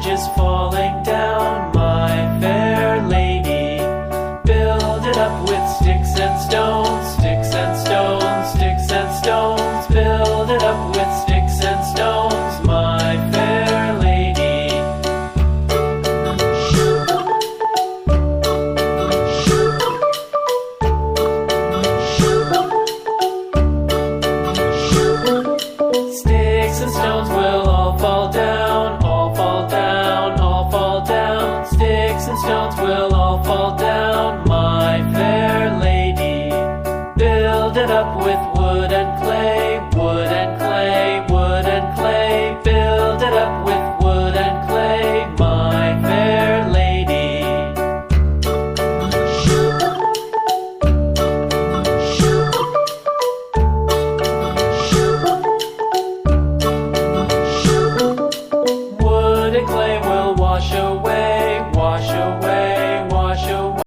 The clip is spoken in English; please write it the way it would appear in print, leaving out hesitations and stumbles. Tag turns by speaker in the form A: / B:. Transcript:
A: bridge is falling down, my fair lady. Build it up with sticks and stones, sticks and stones, sticks and stones. Build it up with sticks and stones, my fair lady. Sticks and stones will all fall down, all fall down, all fall down. Sticks and stones will all fall down, my fair lady. Build it up with wood and clay,